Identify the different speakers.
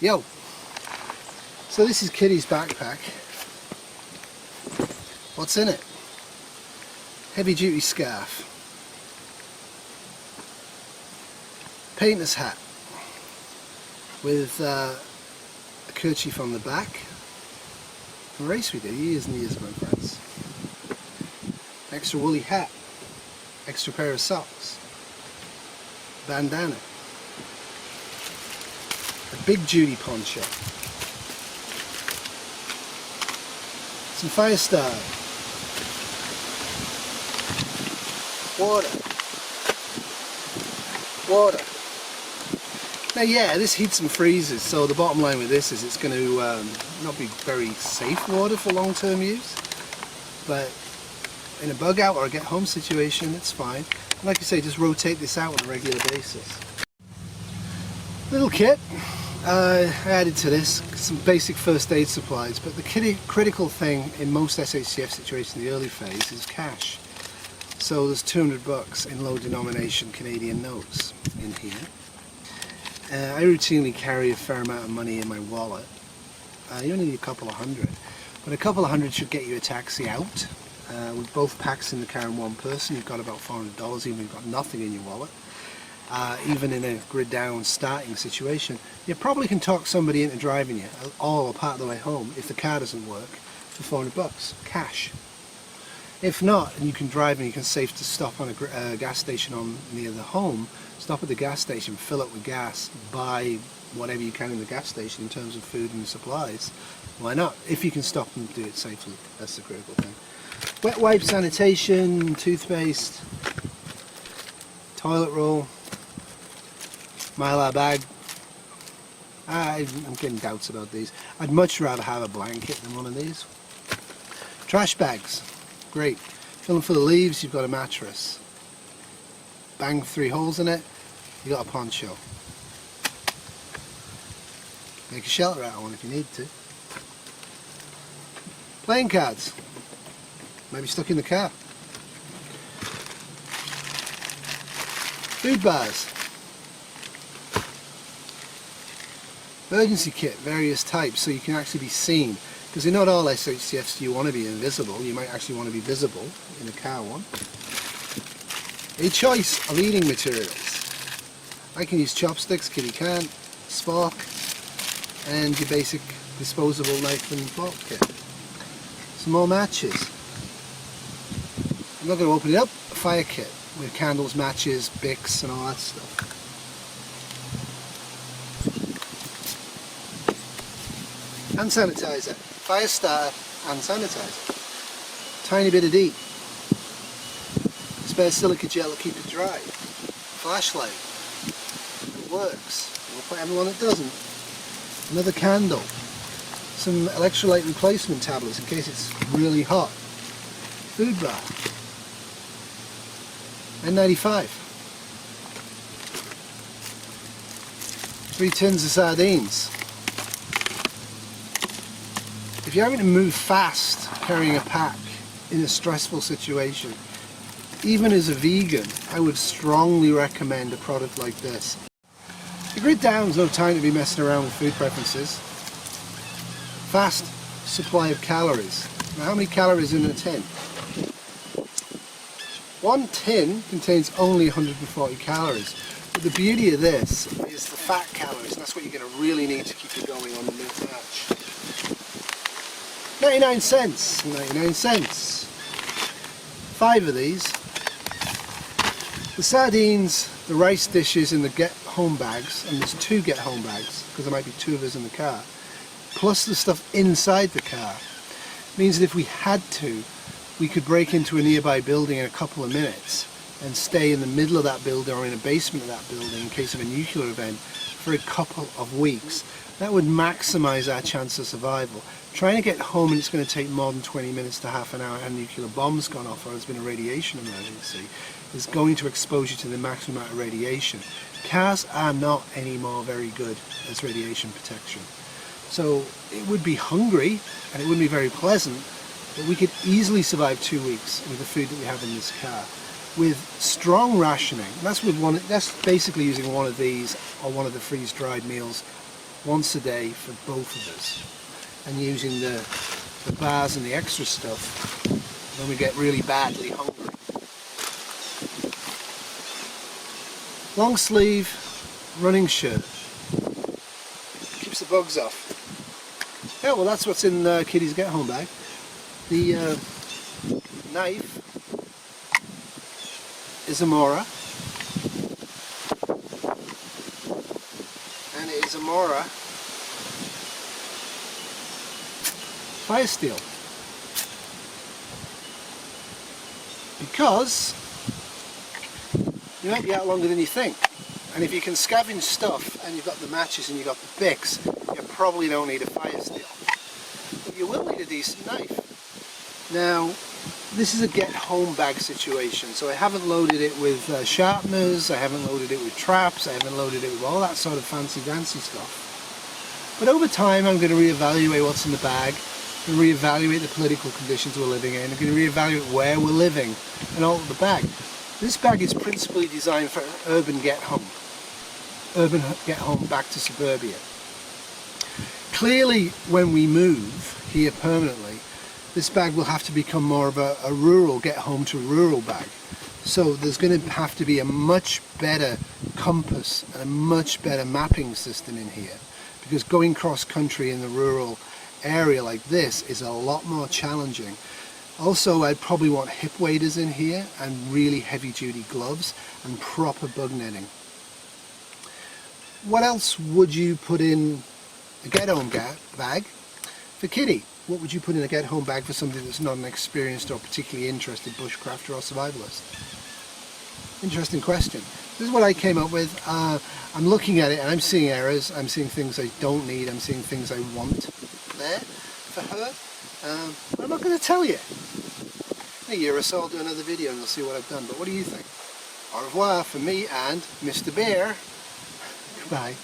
Speaker 1: Yo! So this is Kitty's backpack. What's in it? Heavy duty scarf. Painter's hat with a kerchief on the back. A race we did years and years ago, friends. Extra woolly hat. Extra pair of socks. Bandana. A big duty poncho. Some fire starter. Water. Now yeah, this heats and freezes, so the bottom line with this is it's going to not be very safe water for long-term use, but in a bug out or a get home situation it's fine. And like I say, just rotate this out on a regular basis. Little kit. I added to this some basic first aid supplies, but the critical thing in most SHCF situations in the early phase is cash. So there's $200 in low denomination Canadian notes in here. I routinely carry a fair amount of money in my wallet. You only need a couple of hundred, but a couple of hundred should get you a taxi out. With both packs in the car and one person, you've got about $400 even if you've got nothing in your wallet. Even in a grid down starting situation, you probably can talk somebody into driving you all or part of the way home if the car doesn't work for $400 cash. If not, and you can drive and you can safe to stop on a gas station near the home, stop at the gas station, fill up with gas, buy whatever you can in the gas station in terms of food and supplies. Why not? If you can stop and do it safely, that's the critical thing. Wet wipe, sanitation, toothpaste, toilet roll, Mylar bag. I'm getting doubts about these. I'd much rather have a blanket than one of these. Trash bags, great. Fill them full of leaves, you've got a mattress. Bang 3 holes in it, you got a poncho. Make a shelter out of one if you need to. Playing cards, maybe stuck in the car. Food bars. Emergency kit, various types, so you can actually be seen. Because in not all SHCFs do you want to be invisible, you might actually want to be visible in a car one. A choice of eating materials. I can use chopsticks, Kitty can't, spork, and your basic disposable knife and fork kit. Some more matches. I'm not going to open it up. A fire kit with candles, matches, Bics and all that stuff. Hand sanitizer, fire starter, hand sanitizer. Tiny bit of DEET. Spare silica gel to keep it dry. Flashlight. It works. We'll put everyone that doesn't. Another candle. Some electrolyte replacement tablets in case it's really hot. Food bar. N95. 3 tins of sardines. If you're having to move fast carrying a pack in a stressful situation, even as a vegan, I would strongly recommend a product like this. The grid down is no time to be messing around with food preferences. Fast supply of calories. Now how many calories in a tin? One tin contains only 140 calories. But the beauty of this is the fat calories, and that's what you're going to really need to keep you going on the mid-march. 99 cents. 99 cents. 5 of these. The sardines, the rice dishes and the get home bags, and there's 2 get home bags because there might be 2 of us in the car, plus the stuff inside the car, means that if we had to, we could break into a nearby building in a couple of minutes and stay in the middle of that building or in a basement of that building in case of a nuclear event for a couple of weeks. That would maximize our chance of survival. Trying to get home and it's going to take more than 20 minutes to half an hour and a nuclear bomb's gone off or there's been a radiation emergency is going to expose you to the maximum amount of radiation. Cars are not anymore very good as radiation protection. So it would be hungry and it wouldn't be very pleasant, but we could easily survive 2 weeks with the food that we have in this car. With strong rationing, that's basically using one of these or one of the freeze-dried meals once a day for both of us, and using the bars and the extra stuff when we get really badly hungry. Long sleeve running shirt, keeps the bugs off. Yeah, well, that's what's in Kitty's get home bag. The knife is a Mora, and it is a Mora fire steel, because you might be out longer than you think, and if you can scavenge stuff and you've got the matches and you've got the Bics, you probably don't need a fire steel, but you will need a decent knife. Now, this is a get home bag situation, so I haven't loaded it with sharpeners, I haven't loaded it with traps, I haven't loaded it with all that sort of fancy stuff. But over time I'm going to reevaluate what's in the bag, and reevaluate the political conditions we're living in, I'm going to reevaluate where we're living and alter the bag. This bag is principally designed for urban get home back to suburbia. Clearly when we move here permanently, this bag will have to become more of a rural, get home to rural bag. So there's going to have to be a much better compass and a much better mapping system in here, because going cross country in the rural area like this is a lot more challenging. Also, I'd probably want hip waders in here and really heavy duty gloves and proper bug netting. What else would you put in a get home bag for Kitty? What would you put in a get home bag for somebody that's not an experienced or particularly interested bushcrafter or survivalist? Interesting question. This is what I came up with. I'm looking at it and I'm seeing errors, I'm seeing things I don't need, I'm seeing things I want there for her. I'm not going to tell you. In a year or so I'll do another video and you'll see what I've done. But what do you think? Au revoir from me and Mr. Behr. Goodbye.